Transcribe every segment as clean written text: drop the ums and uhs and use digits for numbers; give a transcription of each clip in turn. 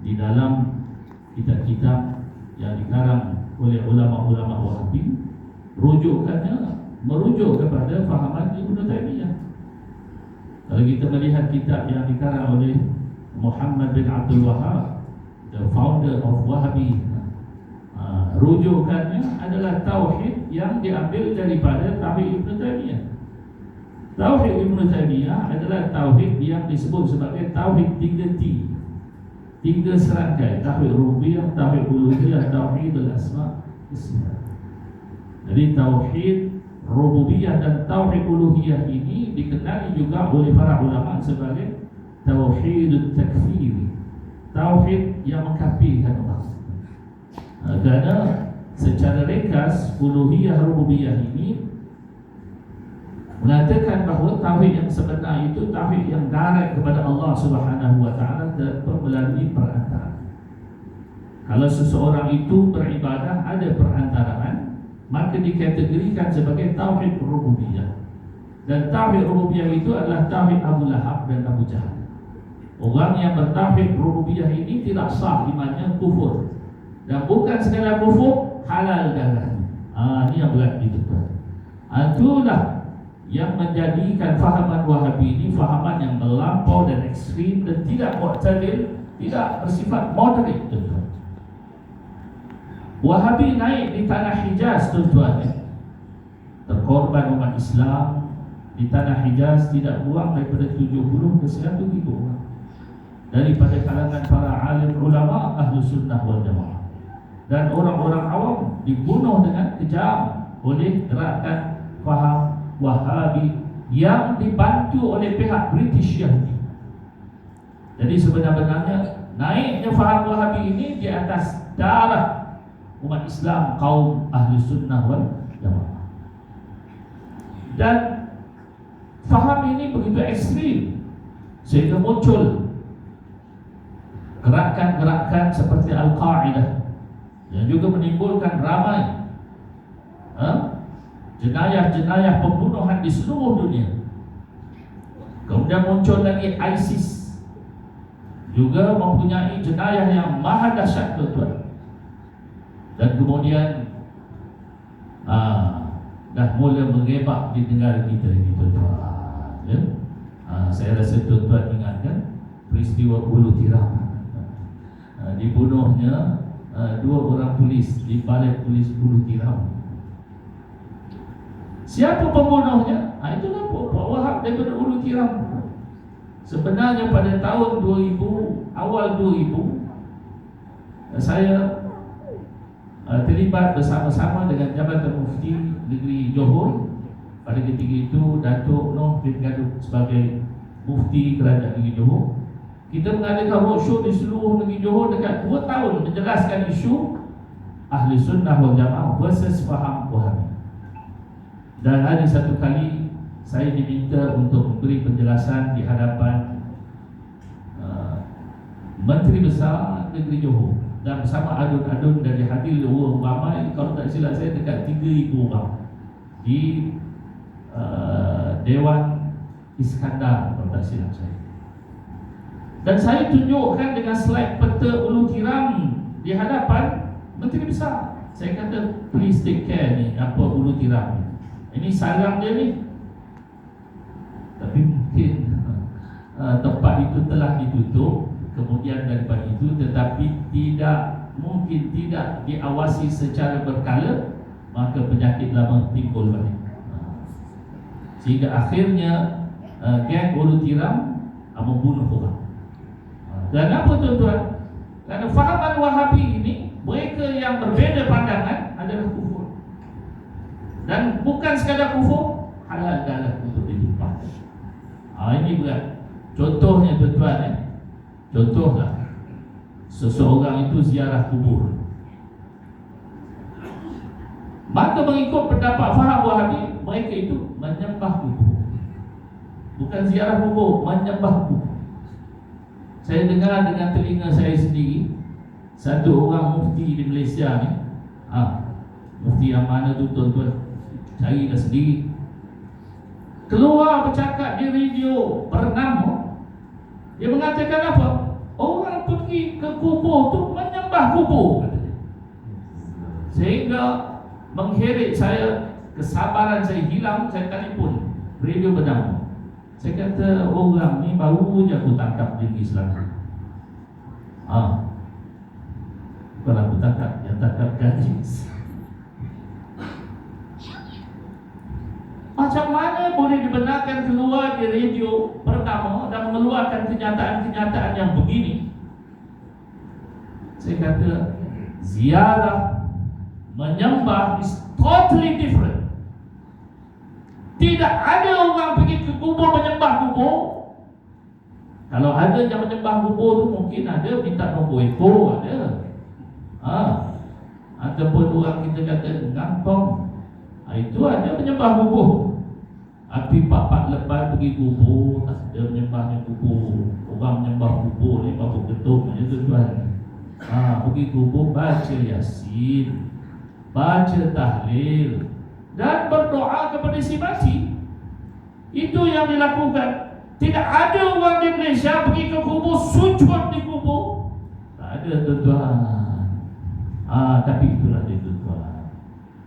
di dalam kitab-kitab yang dikarang oleh ulama-ulama Wahabi, merujuk kepada fahaman Ibnu Taimiyah. Kalau kita melihat kitab yang dikarang oleh Muhammad bin Abdul Wahhab, the founder of Wahhabi, rujukannya adalah tauhid yang diambil daripada tauhid Ibnu Taimiyah. Tauhid Ibnu Taimiyah adalah tauhid yang disebut sebagai tauhid 3T, 3 serangkai: tauhid rububiyah, tauhid uluhiyah, tauhid al-asma wa sifat. Jadi tauhid rububiyah dan tauhid uluhiyah ini dikenali juga oleh para ulama sebagai tauhid takfir, tauhid yang mengkafirkan orang. Kerana secara ringkas uluhiyah rububiyah ini mengatakan bahawa tauhid yang sebenar itu tauhid yang direct kepada Allah Subhanahu wa taala tanpa melalui perantara. Kalau seseorang itu beribadah ada perantaraan, maka dikategorikan sebagai tauhid rububiyah. Dan tauhid rububiyah itu adalah tauhid Abu Lahab dan Abu Jahal. Orang yang bertauhid rububiyah ini tidak sah imannya, kufur. Dan bukan sekadar kufur, halal darahnya. Ini yang berat itu. Itulah yang menjadikan fahaman Wahabi ini fahaman yang melampau dan ekstrim dan tidak mu'tadil, tidak bersifat moderate, tuan-tuan. Wahabi naik di tanah Hijaz, tuan-tuan, terkorban umat Islam di tanah Hijaz tidak kurang daripada 70 ke 100 ribu orang daripada kalangan para alim ulama ahlu sunnah wal jamaah. Dan orang-orang awam dibunuh dengan kejam oleh gerakan faham Wahabi yang dibantu oleh pihak British Yahudi. Jadi sebenarnya naiknya faham Wahabi ini di atas darah umat Islam kaum ahli sunnah wal jamaah. Dan faham ini begitu ekstrim sehingga muncul gerakan-gerakan seperti Al-Qa'idah yang juga menimbulkan ramai jenayah-jenayah pembunuhan di seluruh dunia. Kemudian muncul lagi ISIS, juga mempunyai jenayah yang maha dahsyat, tuan-tuan. Dan kemudian dah mula mengebak di negara kita ini, tuan-tuan, ya? Saya rasa tuan-tuan ingatkan peristiwa Ulu Tiram, dibunuhnya 2 orang polis di balai polis Ulu Tiram. Siapa pembunuhnya? Itulah Pak Wahab daripada Ulu Tiram. Sebenarnya pada tahun 2000, awal 2000, saya terlibat bersama-sama dengan Jabatan Mufti Negeri Johor. Pada ketika itu Datuk Noh bin Gaduh sebagai Mufti Kerajaan Negeri Johor. Kita mengadakan roadshow di seluruh negeri Johor dekat 2 tahun menjelaskan isu Ahli Sunnah wal Jamaah versus faham Wahabi. Dan ada satu kali saya diminta untuk memberi penjelasan di hadapan Menteri Besar Negeri Johor, dan bersama adun-adun dari hadir orang ramai, kalau tak silap saya dekat 3,000 orang di Dewan Iskandar, kalau tak silap saya. Dan saya tunjukkan dengan slide peta Ulu Tiram di hadapan Menteri Besar. Saya kata, please take care ni, apa Ulu Tiram ni. Ini sarang dia ni. Tapi mungkin tempat itu telah ditutup. Kemudian daripada itu, tetapi mungkin tidak diawasi secara berkala, maka penyakit lama timbul balik. Sehingga akhirnya geng Ulu Tiram membunuh orang. Dan apa, tuan-tuan? Kerana fahaman Wahabi ini, mereka yang berbeza pandangan adalah kufur. Dan bukan sekadar kufur, halal darah untuk ditumpahkan. Ini berat. Contohnya, tuan-tuan, contohlah seseorang itu ziarah kubur. Maka mengikut pendapat faham Wahabi, mereka itu menyembah kubur. Bukan ziarah kubur, menyembah kubur. Saya dengar dengan telinga saya sendiri, satu orang mufti di Malaysia ni, mufti yang mana tu, tuan-tuan, carilah sendiri, keluar bercakap di radio bernama. Dia mengatakan apa? Orang pergi ke kubur kubur tu menyembah kubur, katanya. Sehingga mengheret saya, kesabaran saya hilang. Saya telefon Radio Bernama. Saya kata, orang ni baru je aku tangkap di Islam. Bukan aku tangkap, yang tangkap gadis. Macam mana boleh dibenarkan keluar di radio pertama dan mengeluarkan kenyataan-kenyataan yang begini? Saya kata, ziarah menyembah is totally different. Tidak ada orang pergi ke kubur menyembah kubur. Kalau ada yang menyembah kubur tu mungkin ada minta nombor ekor, ada. Ataupun orang kita kata gampang, itu ada menyembah kubur. Tapi pak lepas pergi kubur, tak ada menyembahnya kubur. Orang menyembah kubur ni baru ketuk je tuan. Pergi kubur baca Yasin, baca tahlil dan berdoa kepada si mati. Itu yang dilakukan. Tidak ada orang di Malaysia pergi ke kubur, sujud di kubur. Tak ada tuan. Tapi itulah dia tuan.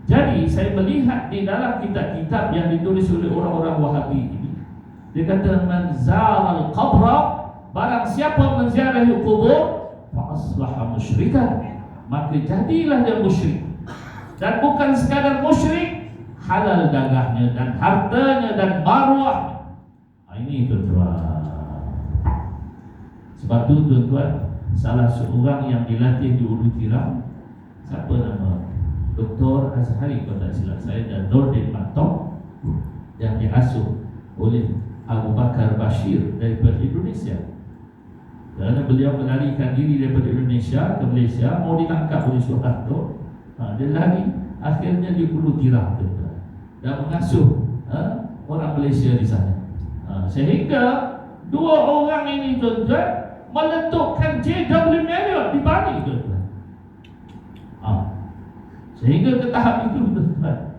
Jadi saya melihat di dalam kitab-kitab yang ditulis oleh orang-orang Wahabi ini, dia kata man zaral qabra, barang siapa menziarahi kubur, fa asbaha musyrikan, maka jadilah dia musyrik. Dan bukan sekadar musyrik, halal dagangnya dan hartanya dan maruahnya. Ini tuan-tuan. Sebab itu tuan-tuan, salah seorang yang dilatih di Ulu Tiram, siapa nama? Dr. Azhari kalau tak silap saya, dan Nordin Matok, yang diasuh oleh Abu Bakar Bashir daripada Indonesia. Kerana beliau melarikan diri daripada Indonesia ke Malaysia, mau ditangkap oleh Soeharto. Dia lari, akhirnya di Ulu Tiram dan mengasuh orang Malaysia di sana. Sehingga dua orang ini tuan-tuan meletupkan J.W. Marriott di Bali tuan-tuan. Sehingga ke tahap itu tuan-tuan,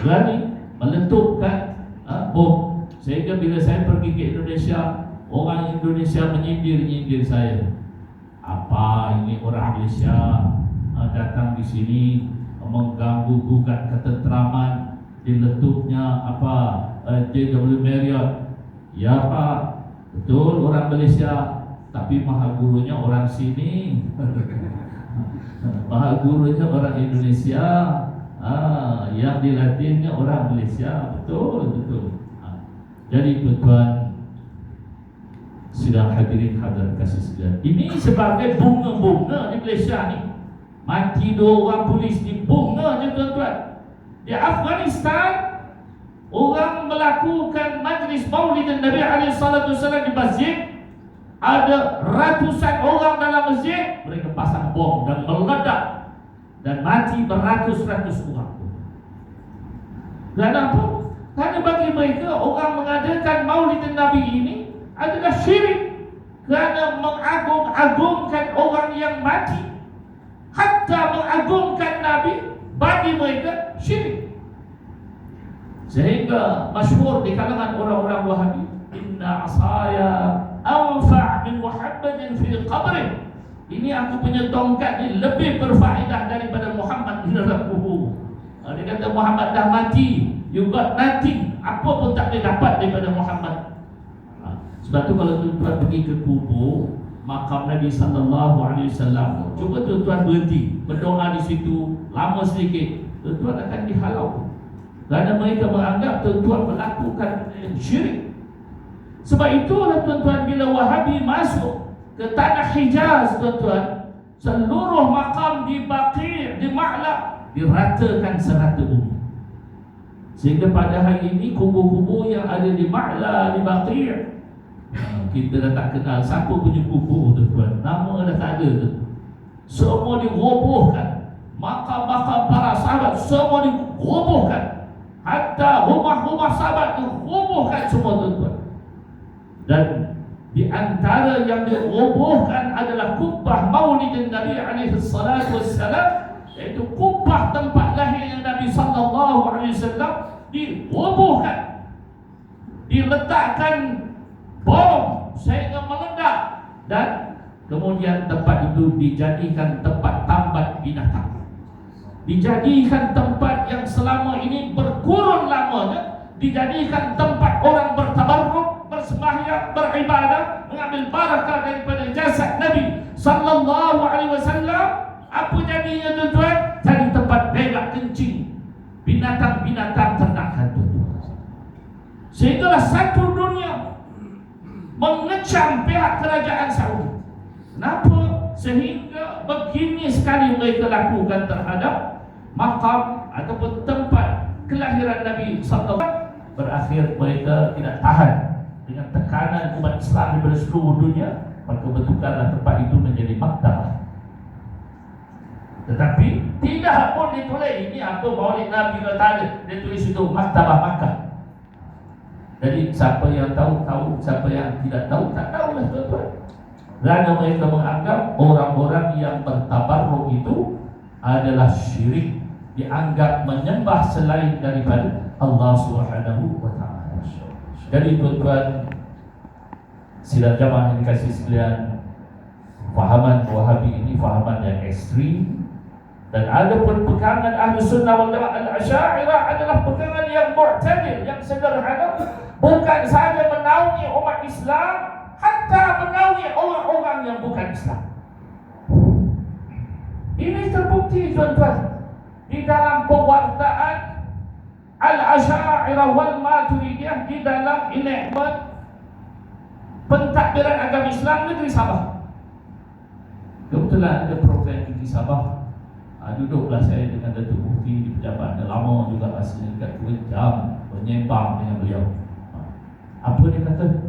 berani meletupkan bom. Sehingga bila saya pergi ke Indonesia, orang Indonesia menyindir saya. Apa ini orang Malaysia datang di sini mengganggu gugat ketenteraman, diletupnya J.W. Marriott. Ya Pak, betul orang Malaysia, tapi maha gurunya orang sini. Maha gurunya orang Indonesia, yang dilatihnya orang Malaysia. Betul. Jadi tuan-tuan, sidang hadirin hadirat kasih sekalian, ini sebagai bunga-bunga di Malaysia ni. Mati dua orang polis di bunga je tuan-tuan. Di Afghanistan, orang melakukan majlis maulid Nabi SAW di masjid. Ada ratusan orang dalam masjid, mereka pasang bom dan meledak dan mati beratus-ratus orang. Kenapa? Karena bagi mereka orang mengadakan maulid Nabi ini adalah syirik, kerana mengagung-agungkan orang yang mati, hatta mengagungkan Nabi, bagi mereka syirik. Sehingga masyhur di kalangan orang-orang Wahabi, inna asaya anfa' min Muhammadin fi qabri. Ini aku punya tongkat ni lebih berfaedah daripada Muhammad di dalam kubur. Dia kata Muhammad dah mati, you got nothing, apa pun tak boleh dapat daripada Muhammad. Sebab tu kalau tuan-tuan pergi ke kubur makam Nabi SAW, cuba tuan-tuan berhenti berdoa di situ lama sedikit, tuan-tuan akan dihalau. Kerana mereka menganggap tuan-tuan melakukan syirik. Sebab itulah tuan-tuan, bila Wahabi masuk ke tanah Hijaz tuan-tuan, seluruh makam di Baqi', di Ma'la diratakan serata bumi. Sehingga pada hari ini kubur-kubur yang ada di Ma'la, di Baqi', kita dah tak kenal siapa punya kubur tuan-tuan. Nama dah tak ada tu. Semua dirobohkan. Makam-makam para sahabat semua dirobohkan. Hatta rumah-rumah sahabat dirobohkan semua tuan-tuan. Dan di antara yang dirobohkan adalah kubbah maulid Nabi SAW, iaitu kubbah tempat lahirnya Nabi SAW dirobohkan, diletakkan bom sehingga meledak, dan Kemudian tempat itu dijadikan tempat tambat binatang, dijadikan tempat yang selama ini berkurun lamanya, dijadikan tempat orang bertabarruk, bersembahyang, beribadah, mengambil barakah daripada jasad Nabi sallallahu alaihi wasallam. Apa jadinya tuan-tuan? Jadi tempat berak kencing binatang-binatang ternakan tuan-tuan. Sehinggalah satu dunia mengecam pihak kerajaan Saudi. Kenapa? Sehingga begini sekali mereka lakukan terhadap makam ataupun tempat kelahiran Nabi sallallahu alaihi wasallam. Berakhir mereka tidak tahan dengan tekanan umat Islam di seluruh dunia, maka bentukanlah tempat itu menjadi maktabah. Tetapi tidak pun ditulis ini apa Maulid Nabi ke tak ada, dia tulis itu maktabah Makkah. Jadi siapa yang tahu, siapa yang tidak tahu, tak tahulah tuan-tuan. Kerana mereka menganggap orang-orang yang bertabarruk itu adalah syirik, dianggap menyembah selain daripada Allah Subhanahu wa taala. Jadi tuan-tuan sidang jamaah yang dikasihi sekalian, fahaman Wahabi ini fahaman yang ekstrim, dan ada pun pegangan Ahli Sunnah wal Jamaah Al-Asy'ariyah adalah pegangan yang mu'tadil, yang sederhana, bukan sahaja menaungi umat Islam, hatta menaungi orang-orang yang bukan Islam. Ini terbukti tuan-tuan di dalam pewartaan Al-Asy'ariyah wal Maturidiyah, di dalam enakmen pentadbiran agama Islam negeri Sabah. Kebetulan ada program di Sabah. Duduklah saya dengan Datuk Mufti di pejabat lama juga, rasanya dekat 2 jam menyembang dengan beliau. Apa dia kata?